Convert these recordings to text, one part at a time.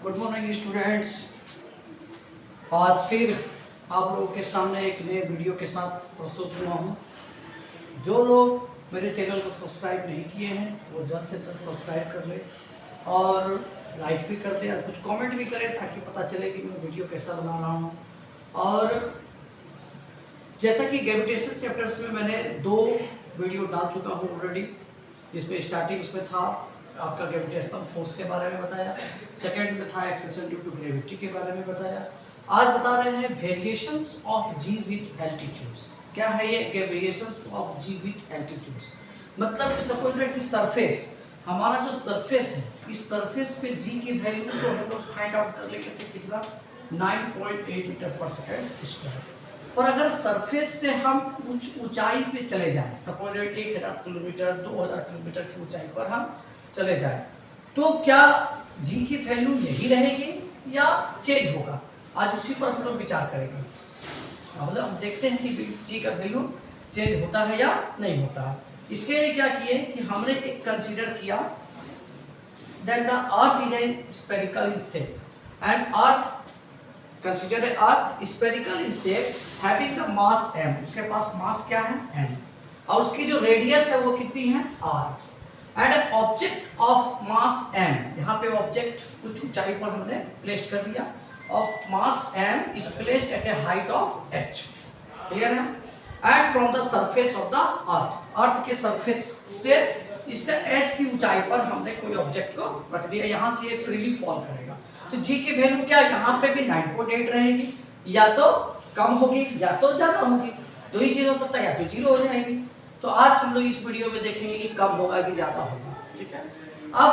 Good morning students. आज फिर आप लोगों के सामने एक नए वीडियो के साथ प्रस्तुत हुआ हूँ। जो लोग मेरे चैनल को सब्सक्राइब नहीं किए हैं वो जल्द से जल्द सब्सक्राइब कर ले और लाइक भी कर दे और कुछ कमेंट भी करें ताकि पता चले कि मैं वीडियो कैसा बना रहा हूँ। और जैसा कि ग्रेविटेशन चैप्टर्स में मैंने 2 वीडियो डाल चुका हूँ ऑलरेडी, जिसमें स्टार्टिंग इसमें था आपका ग्रेविटेशनल फोर्स के बारे में बताया, सेकंड में था एक्सेलरेशन ड्यू टू ग्रेविटी के बारे में बताया। आज बता रहे हैं variations of g with altitudes. क्या है ये variations of g with altitudes? मतलब सपोज दैट कि सरफेस, हमारा जो सरफेस है, इस सरफेस पे जी की वैल्यू को हम लोग फाइंड आउट कर लेंगे तो कितना 9.8 मीटर पर सेकंड स्क्वायर। पर अगर सरफेस से हम कुछ ऊंचाई पे चले जाएं, सपोज 1000 किलोमीटर 2000 किलोमीटर की ऊंचाई पर हम चले जाएं, तो क्या जी की वैल्यू यही रहेगी या चेंज होगा? आज उसी पर हम लोग विचार करेंगे। मतलब हम देखते हैं कि जी का वैल्यू चेंज होता है या नहीं होता है। इसके लिए क्या किए कि हमने एक कंसीडर किया that the earth is a spherical in shape and earth Consider a earth spherical in shape having the mass m। उसके पास मास क्या है? m। और उसकी जो रेडियस है वो कितनी है? r। And an object of mass m, यहाँ पे ऑब्जेक्ट कुछ ऊंचाई पर हमने प्लेस कर दिया, of mass m is placed at a height of h। Clear है? And from the surface of the earth, earth के सरफेस से इसका h की ऊंचाई पर हमने कोई ऑब्जेक्ट को रख दिया, यहाँ से ये फ्रीली फॉल करेगा। तो जी की वैल्यू क्या यहाँ पे भी 9.8 रहेगी, या तो कम होगी या तो ज्यादा होगी। दो ही चीज हो सकता है, या तो 0 हो जाएगी। तो आज हम लोग इस वीडियो में देखेंगे कि कम होगा कि ज्यादा होगा। ठीक है, अब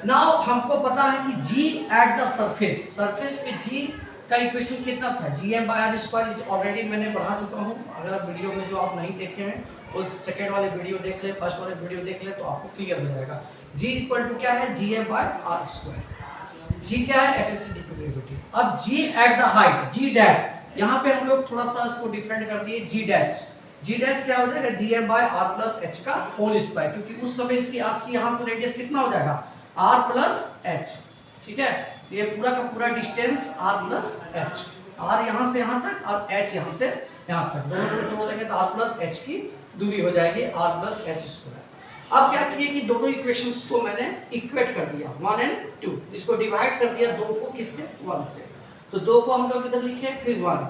नाउ हमको पता है कि जी एट द सरफेस, सरफेस पे जी का इक्वेशन कितना था? gm/r² इज ऑलरेडी मैंने बढ़ा चुका हूँ। अगर वीडियो में जो आप नहीं देखे हैं वो सेकेंड वाले वीडियो देख ले, फर्स्ट वाले वीडियो देख ले तो आपको क्लियर हो जाएगा। g इक्वल टू क्या है? gm/r²। जी क्या है? Acceleration due to gravity. अब G at the height, G dash, यहाँ पे हम लोग थोड़ा सा इसको डिफरेंट कर दिए। जी डैश, जी डैश क्या हो जाएगा? gm/r+h का होल स्क्वायर, क्योंकि उस समय इसकी अर्थ की यहाँ से रेडियस कितना हो जाएगा? r+h। ठीक है, ये पूरा का पूरा डिस्टेंस r+h, r यहाँ से यहाँ तक और h यहाँ से यहाँ तक, दोनों को जोड़ देंगे तो r+h की दूरी हो जाएगी r+h²। अब क्या किए कि दोनों इक्वेशंस को मैंने इक्वेट कर दिया, 1 और 2, इसको डिवाइड कर दिया 2 को किससे? 1 से। तो 2 को हम लोग इधर लिखे, फिर 1।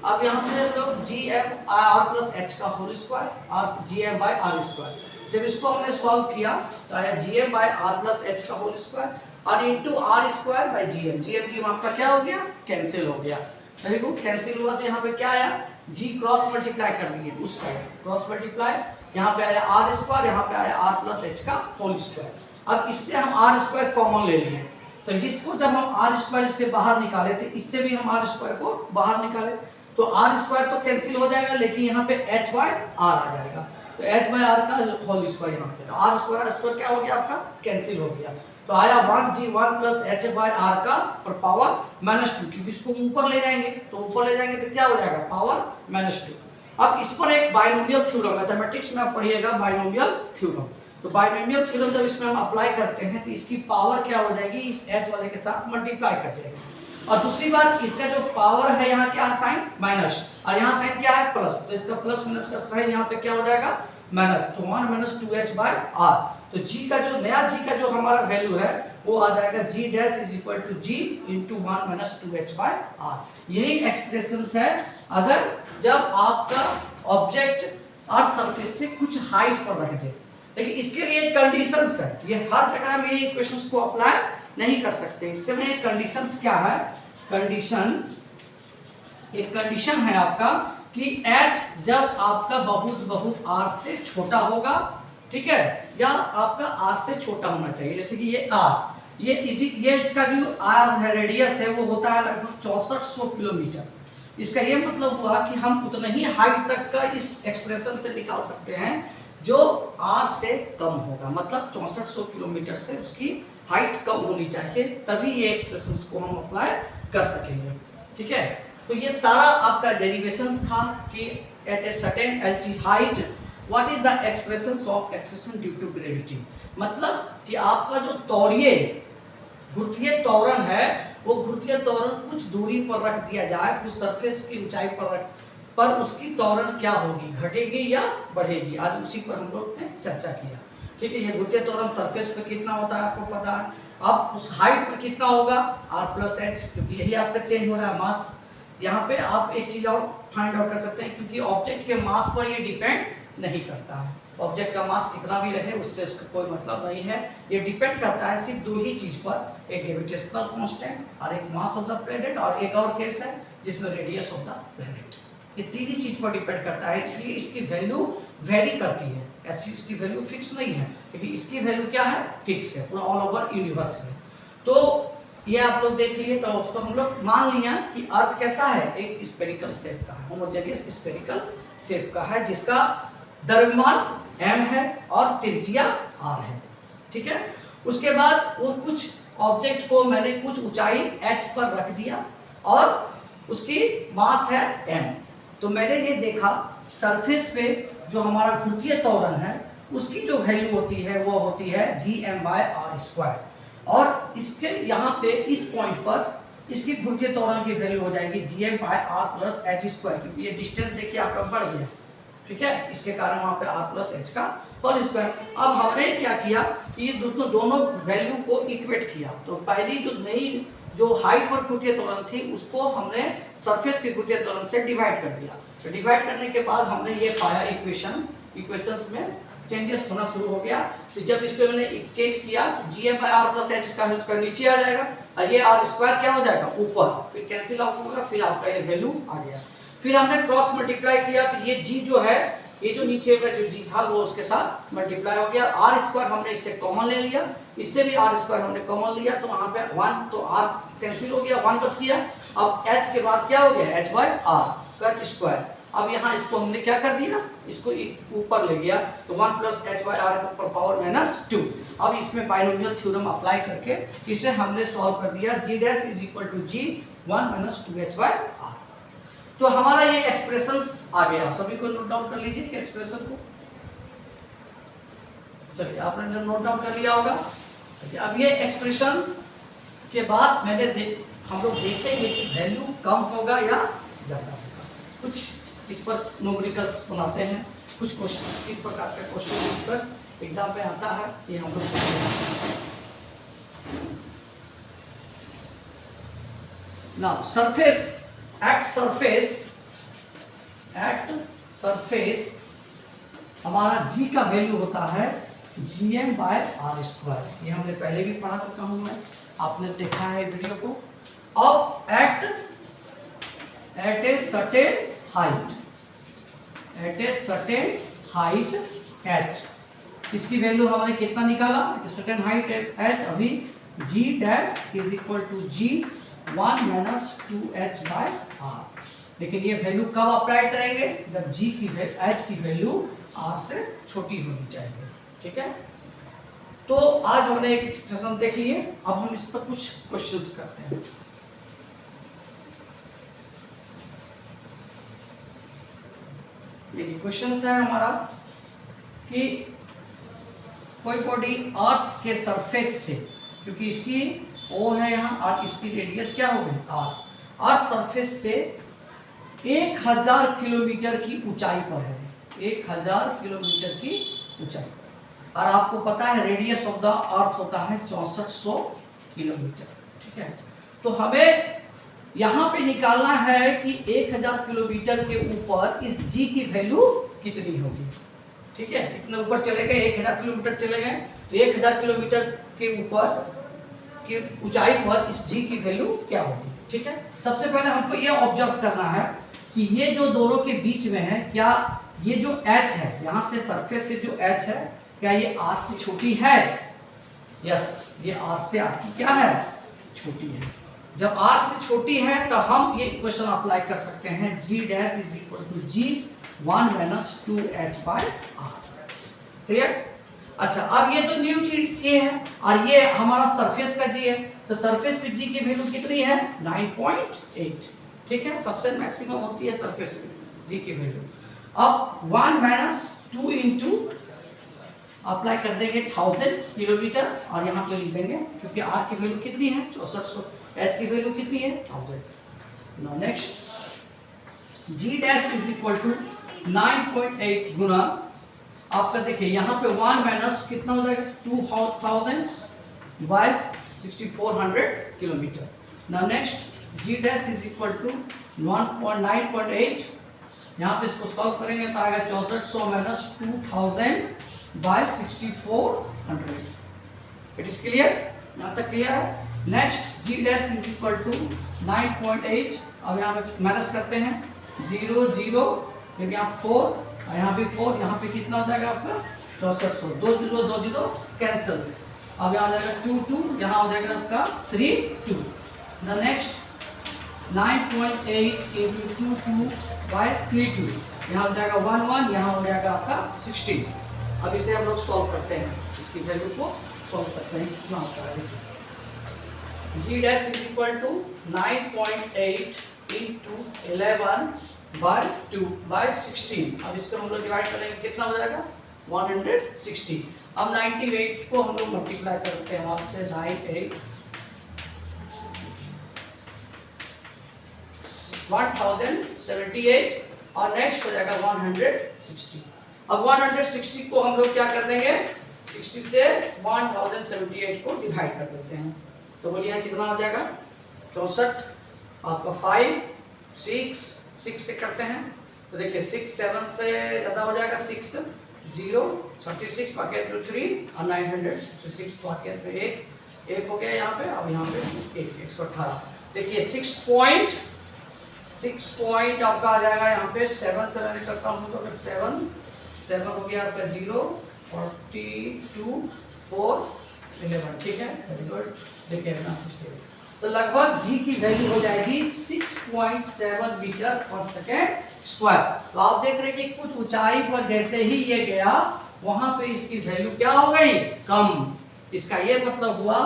अब यहाँ से हम लोग gm/r+h का होल स्क्वायर और gm/r², जब इसको हमने सॉल्व किया तो आया gm/r+h का होल स्क्वायर और इनटू r²/gm। gm आपका क्या हो गया? कैंसिल हो गया। देखो कैंसिल हुआ तो यहाँ पे क्या आया? g क्रॉस मल्टीप्लाई कर दिए, उस साइड क्रॉस मल्टीप्लाई, यहाँ पे आया r², यहाँ पे आया r+h का होल स्क्वायर। अब इससे हम r² कॉमन ले लिए, तो इसको जब हम r² से बाहर निकाले तो इससे भी हम r² को बाहर निकाले तो r² तो कैंसिल हो जाएगा, लेकिन यहाँ पे h/r आ जाएगा, तो h/r का होल स्क्वायर यहाँ पे, तो r² क्या हो गया? आपका कैंसिल हो गया। तो आया 1g1 + h/r का पावर -2, क्योंकि इसको ऊपर ले जाएंगे तो ऊपर ले जाएंगे तो क्या हो जाएगा? पावर -2। अब इस पर एक बाइनोमियल थ्योरम, मैथमेटिक्स में आप पढ़िएगा बाइनोमियल थ्योरम। तो बाइनोमियल थ्योरम जब इसमें हम अप्लाई करते हैं तो इसकी पावर क्या हो जाएगी? इस h वाले के साथ मल्टीप्लाई कर जाएगी। और दूसरी बात, इसका जो पावर है यहाँ क्या है? साइन माइनस, और यहाँ साइन क्या है? प्लस, तो इसका प्लस माइनस का साइन यहाँ पे क्या हो जाएगा? माइनस, तो 1 - 2h/r। तो g का जो नया g का जो हमारा वैल्यू है वो आ जाएगा g dash is equal to g into 1 - 2h/r। यही एक्सप्रेशंस है अगर जब आपका ऑब्जेक्ट अर्थ सरफेस से कुछ हाइट पर रख दे। लेकिन इसके लिए कंडीशंस है, ये हर जगह में ये इक्वेशंस को अप्लाई नहीं कर सकते। इससे में कंडीशंस क्या है? कंडीशन, एक कंडीशन है आपका कि h जब आपका बहुत r से छोटा होगा, ठीक है, या आपका r से छोटा होना चाहिए। जैसे कि ये r, ये इसका जो r है, रेडियस है, वो होता है लगभग 6400 किलोमीटर। इसका ये मतलब हुआ कि हम उतना ही हाइट तक का इस एक्सप्रेशन से निकाल सकते हैं जो r से कम होगा, मतलब 6400 किलोमीटर से उसकी हाइट कम होनी चाहिए, तभी ये एक्सप्रेशन को हम अप्लाई कर सकेंगे। ठीक है, तो ये सारा आपका डेरिवेशंस था कि at a certain height what is the expression of acceleration due to gravity. मतलब कि आपका जो त्वरीय घुर्तीय त्वरण है वो घुर्तीय त्वरण कुछ दूरी पर रख दिया जाए, कुछ सरफेस की ऊंचाई पर उसकी त्वरण क्या होगी, घटेगी या बढ़ेगी। आज उसी पर हम लोग ने चर्चा किया। ठीक है, ये घुर्तीय त्वरण सरफेस पर कितना होता है आपको पता है। अब उस हाइट पर कितना होगा r प्लस एच, क्योंकि यही आपका चेंज हो रहा है मास। यहाँ पे आप एक चीज और फाइंड आउट कर सकते हैं, क्योंकि ऑब्जेक्ट के मास पर ये डिपेंड नहीं करता है। ऑब्जेक्ट का मास कितना भी रहे उससे उसका कोई मतलब नहीं है। ये डिपेंड करता है सिर्फ दो ही चीज पर, एक ग्रेविटेशनल कांस्टेंट और एक मास ऑफ द प्लैनेट, और एक और केस है जिसमें रेडियस ऑफ द प्लैनेट। ये तीन ही चीज पर डिपेंड करता है, इसलिए इसकी वैल्यू वेरी करती है। ऐसी इसकी वैल्यू फिक्स नहीं है, लेकिन इसकी वैल्यू क्या है, फिक्स है पूरा ऑल ओवर यूनिवर्स में। तो ये आप लोग देख लिए, तो उसको हम लोग मान लिया कि अर्थ कैसा है, एक स्फेरिकल शेप का है, होमोजेनियस स्फेरिकल शेप का है, जिसका द्रव्यमान m है और त्रिज्या r है। ठीक है, उसके बाद वो कुछ ऑब्जेक्ट को मैंने कुछ ऊंचाई h पर रख दिया और उसकी मास है m। तो मैंने ये देखा सरफेस पे जो हमारा घुर्तीय त्वरण है उसकी जो वैल्यू होती है वो होती है gm/r², और इसके यहाँ पे इस पॉइंट पर इसकी घुर्तीय त्वरण की वैल्यू हो जाएगी gm/r प्लस h², क्योंकि ये डिस्टेंस देखिए आपका बढ़ गया। ठीक है, इसके कारण वहां पे r प्लस एच का होल स्क्वायर। अब हमने क्या किया कि दोनों वैल्यू को इक्वेट किया। तो पहली जो नई जो हाइट और घुर्तीय त्वरण थी उसको हमने सरफेस के घुर्तीय त्वरण से डिवाइड कर दिया। तो डिवाइड करने के बाद हमने ये पाया इक्वेशंस में चेंजेस होना शुरू हो गया। तो जब इसको मैंने चेंज किया तो gm/r प्लस एच का नीचे आ जाएगा और ये r² क्या हो जाएगा ऊपर, फिर कैंसिल आउट होगा, फिर आपका ये वैल्यू आ गया। फिर हमने क्रॉस मल्टीप्लाई किया तो ये g जो है, ये जो नीचे का जो g था वो उसके साथ मल्टीप्लाई हो गया। r² हमने इससे कॉमन ले लिया, इससे भी r² हमने कॉमन लिया, तो वहां पे 1 तो r कैंसिल हो गया, 1 बच गया। अब h के बाद क्या हो गया h/r²। अब यहाँ इसको हमने क्या कर दिया, इसको ऊपर ले गया, तो 1 प्लस h/r⁻²। अब इसमें बाइनोमियल थ्योरम अप्लाई करके इसे हमने सॉल्व कर दिया, g' = g 1 - 2h/r। तो हमारा ये एक्सप्रेशंस आ गया। सभी को नोट डाउन कर लीजिए ये एक्सप्रेशन को। चलिए आपने नोट डाउन कर लिया होगा। अब ये एक्सप्रेशन के बाद हम लोग देखेंगे कि वैल्यू कम होगा या ज्यादा होगा। कुछ इस पर न्यूमेरिकल्स बनाते हैं, कुछ क्वेश्चन किस प्रकार का क्वेश्चन इस पर एग्जाम में आता है ये हम लोग ना। सरफेस एट सरफेस हमारा g का वैल्यू होता है gm/r²। ये हमने पहले भी पढ़ा चुका हूं मैं, आपने देखा है वीडियो को। अब at a certain height h, इसकी वैल्यू हमने कितना निकाला, सर्टेन हाइट h, अभी g' = g 1 - 2h/r। लेकिन ये वैल्यू कब अप्लाई करेंगे, जब h की वैल्यू r से छोटी होनी चाहिए। ठीक है, तो आज हमने एक एक्सप्रेशन देख लिए, अब हम इस पर कुछ क्वेश्चंस करते हैं। देखिए क्वेश्चंस है हमारा कि कोई बॉडी अर्थ के सरफेस से, क्योंकि इसकी O है यहाँ और इसकी रेडियस क्या होगी r, अर्थ सरफेस से 1000 किलोमीटर की ऊंचाई पर है, 1000 किलोमीटर की ऊंचाई पर। और आपको पता है रेडियस ऑफ द अर्थ होता है 6400 किलोमीटर। ठीक है, तो हमें यहाँ पे निकालना है कि 1000 किलोमीटर के ऊपर इस g की वैल्यू कितनी होगी। ठीक है, इतने ऊपर चले गए, 1000 किलोमीटर चले गए, तो 1000 किलोमीटर के ऊपर की ऊंचाई पर इस g की वैल्यू क्या होगी। ठीक है, सबसे पहले हमको ये ऑब्जर्व करना है कि ये जो दोनों के बीच में है, क्या ये जो h है यहाँ से सरफेस से जो h है, क्या ये r से छोटी है। यस, ये r से आपकी क्या है, छोटी है। जब r से छोटी है तो हम ये इक्वेशन अप्लाई कर सकते हैं, g' = g 1 - 2h/r। क्लियर। अच्छा, अब ये तो न्यू चीज ये है और ये हमारा सरफेस का जी है, तो सरफेस पे जी की वैल्यू कितनी है 9.8। ठीक है, सबसे मैक्सिमम होती है सरफेस पे जी की वैल्यू। अब 1 - 2 × अप्लाई कर देंगे 1000 किलोमीटर और यहाँ पे लिख देंगे क्योंकि आर की वैल्यू कितनी है 6400, एच की वैल्यू कितनी है 1000। Now next g dash is equal to 9.8 गुना आपका देखिए यहाँ पे 1 माइनस कितना हो जाएगा 2000 by 6400 kilometre. Now next g dash is equal to 9.8, यहाँ पे इसको सॉल्व करेंगे तो आएगा 6400 minus 2000 by 6400। It is clear, यहाँ तक क्लियर है। Next g dash is equal to 9.8, अब यहाँ पे माइनस करते हैं 0 0 क्योंकि यहाँ 4 और यहाँ भी 4, यहाँ पे कितना हो जाएगा आपका 6400, 2 0 2 0 कैंसल्स, अब यहाँ हो जाएगा 2 2, यहाँ हो जाएगा आपका 3 2। द नेक्स्ट 9.8 into 2 2 by 3 2, यहाँ हो जाएगा 1 1, यहाँ हो जाएगा आपका 16। अब इसे हम लोग सॉल्व करते हैं, इसकी वैल्यू को सॉल्व करते हैं कितना होता है। G dash is equal to 9.8 into 11 by 2 by 16, अब इसको हम लोग डिवाइड करेंगे कितना हो जाएगा 160। अब 98 को हम लोग मल्टीप्लाई करते हैं वहाँ से 98 1078 और नेक्स्ट हो जाएगा 160। अब 160 को हम लोग क्या कर देंगे 60 से 1078 को डिवाइड कर देते हैं, तो बोलिए कितना हो जाएगा 64। आपका 5 6 6 से करते हैं तो देखिए 6 7 से ज़्यादा हो जाएगा 6 0 36 बाकी 3 और 966 बाकी 1 हो गया यहाँ पे। अब यहाँ पे 118, देखिए 6 पॉइंट आपका आ जाएगा यहाँ पे 7 से मैंने करता हूँ तो अगर 7 हो गया आपका 0 42 4 11, ठीक है वेरी गुड। देखिए ना तो लगभग जी की वैल्यू हो जाएगी 6.7 मीटर पर सेकेंड स्क्वायर। तो आप देख रहे हैं कि कुछ ऊंचाई पर जैसे ही ये गया वहां पे इसकी वैल्यू क्या हो गई कम। इसका ये मतलब हुआ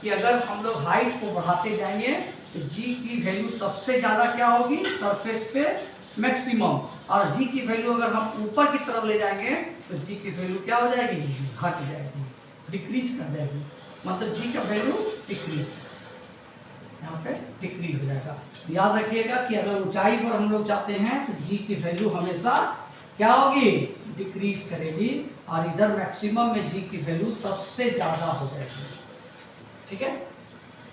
कि अगर हम लोग हाइट को बढ़ाते जाएंगे तो जी की वैल्यू सबसे ज्यादा क्या होगी सरफेस पे मैक्सिमम, और जी की वैल्यू अगर हम ऊपर की तरफ ले जाएंगे तो जी की वैल्यू क्या हो जाएगी घट जाएगी, डिक्रीज कर जाएगी, मतलब जी का वैल्यू डिक्रीज यहाँ पे डिक्रीज हो जाएगा। याद रखिएगा कि अगर ऊंचाई पर हम लोग जाते हैं तो जी की वैल्यू हमेशा क्या होगी डिक्रीज करेगी, और इधर मैक्सिमम में जी की वैल्यू सबसे ज्यादा हो जाएगी, ठीक है।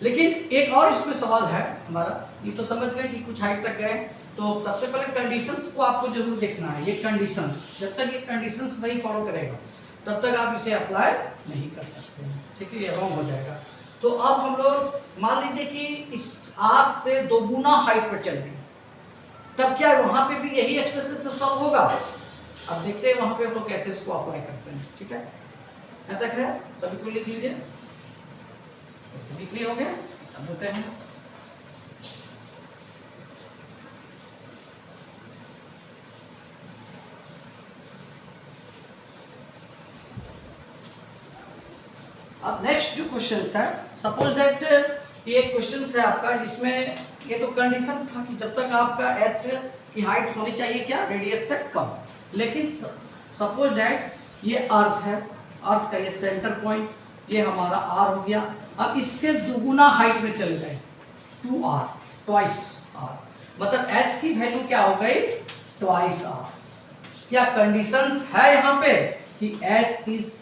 लेकिन एक और इसमें सवाल है हमारा, ये तो समझ गए कि कुछ हाइट तक गए, तो सबसे पहले कंडीशंस को आपको जरूर देखना है। ये कंडीशंस जब तक ये कंडीशंस नहीं फॉलो करेगा तब तक आप इसे अप्लाई नहीं कर सकते हैं, ठीक है, ये रॉन्ग हो जाएगा। तो अब हम लोग मान लीजिए कि इस आर से दोगुना हाइट पर चल गए, तब क्या वहां पे भी यही एक्सप्रेशन से सॉल्व होगा। अब देखते हैं वहां पे हम लोग कैसे इसको अप्लाई करते हैं, ठीक है। यहाँ तक है, सभी को लिख लीजिए, क्लियर हो गया। अब होते हैं अब नेक्स्ट जो क्वेश्चन है, सपोज दैट ये एक क्वेश्चन है आपका जिसमें ये तो कंडीशन था कि जब तक आपका एच की हाइट होनी चाहिए क्या रेडियस से कम, लेकिन सपोज दैट ये अर्थ है, अर्थ का ये सेंटर पॉइंट ये हमारा आर हो गया। अब इसके दुगुना हाइट में चले गए 2r ट्वाइस आर, मतलब एच की वैल्यू क्या हो गई ट्वाइस आर। क्या कंडीशंस है यहाँ पे कि h is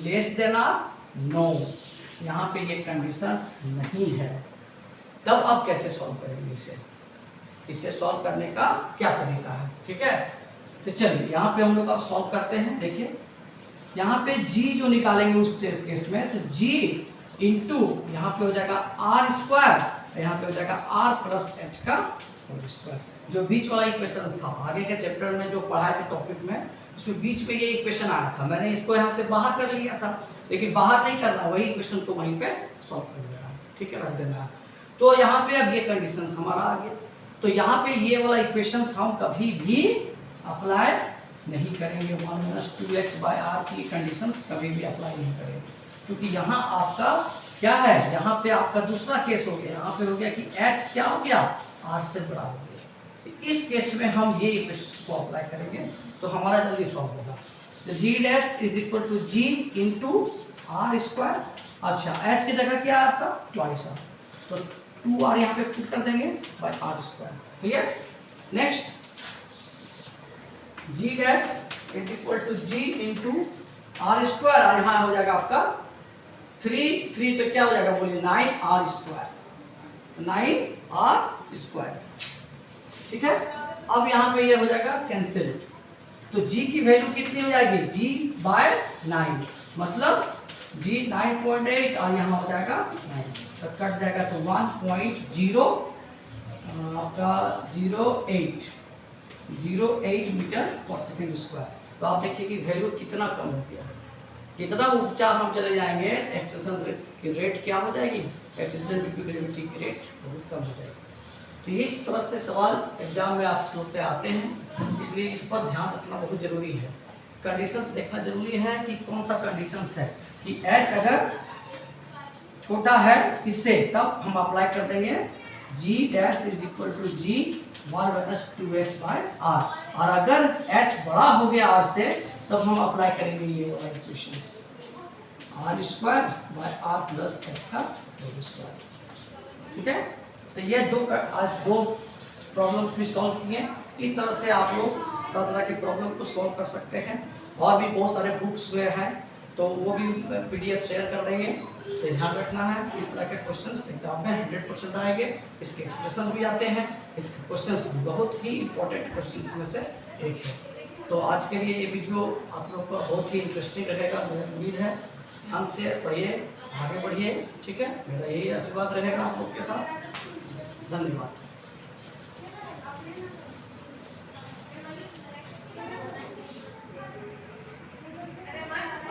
less than r, no, यहाँ पे ये कंडीशंस नहीं है। तब आप कैसे सॉल्व करेंगे इसे सॉल्व करने का क्या तरीका है, ठीक है। तो चलिए यहाँ पे हम लोग अब सॉल्व करते हैं। देखिए यहाँ पे g जो निकालेंगे उस केस में, तो g इंटू यहाँ पे हो जाएगा आर स्क्वायर, यहाँ पे हो जाएगा आर प्लस एच का होल स्क्वायर। जो बीच वाला इक्वेशन था आगे के चैप्टर में जो पढ़ाए थे टॉपिक में, उसमें बीच में ये इक्वेशन आया था, मैंने इसको यहाँ से बाहर कर लिया था, लेकिन बाहर नहीं करना, वही इक्वेशन को वहीं पे सॉल्व कर देना, ठीक है, रख देना। तो यहाँ पे अब ये कंडीशंस हमारा आ गया, तो यहाँ पे ये वाला इक्वेशंस हम कभी भी अप्लाई नहीं करेंगे। 1-2x/r की कंडीशंस कभी भी अप्लाई नहीं करेंगे, क्योंकि यहाँ आपका क्या है, यहाँ पे आपका दूसरा केस हो गया, यहाँ पे हो गया कि h क्या हो गया r से बड़ा हो गया। इस केस में हम ये इक्वेशन को अप्लाई करेंगे तो हमारा जल्दी सॉल्व होगा। तो g dash is equal to g into r square. अच्छा एच की जगह क्या है आपका ट्वाइस आर, तो 2r यहाँ पे पुट कर देंगे by r square. Clear. Next g dash is equal to g into r square, और यहाँ हो जाएगा आपका 3 तो क्या हो जाएगा बोलिए 9r स्क्वायर, 9r स्क्वायर। ठीक है। अब यहाँ पे ये हो जाएगा कैंसिल, तो g की वैल्यू कितनी हो जाएगी g बाय 9, मतलब g 9.8 और यहाँ हो जाएगा 9, तो कट जाएगा तो 1.0 आपका 08 मीटर पर सेकेंड स्क्वायर। तो आप देखिए कि वैल्यू कितना कम हो गया। कितना ऊंचा हम चले जाएंगे एक्सेलरेशन की रेट क्या हो जाएगी, एक्सेलरेशन ड्यू टू ग्रेविटी की रेट बहुत कम हो जाएगी। तो ये इस तरह से सवाल एग्जाम में आप लोग पे आते हैं, इसलिए इस पर ध्यान रखना बहुत जरूरी है। कंडीशंस देखना जरूरी है कि कौन सा कंडीशंस है कि h अगर छोटा है इससे, तब हम अप्लाई कर देंगे g dash is equal to g 1/2h by r, और अगर h बड़ा हो गया r से तब हम अप्लाई करेंगे ये वाला equations r square by r plus h का होल स्क्वायर। ठीक है। तो ये आज दो प्रॉब्लम भी सॉल्व किए। इस तरह से आप लोग तरह तरह की प्रॉब्लम को सॉल्व कर सकते हैं, और भी बहुत सारे बुक्स में हैं तो वो भी PDF शेयर कर देंगे। तो ध्यान रखना है इस तरह के क्वेश्चंस एग्जाम में 100% आएंगे। इसके एक्सप्रेशन भी आते हैं, इसके क्वेश्चंस बहुत ही इंपॉर्टेंट क्वेश्चंस में से एक है। तो आज के लिए ये वीडियो आप लोग को बहुत ही इंटरेस्टिंग रहेगा, मुझे उम्मीद है। ध्यान से पढ़िए, आगे बढ़िए। ठीक है, मेरा यही आशीर्वाद रहेगा आप लोग के साथ। धन्यवाद।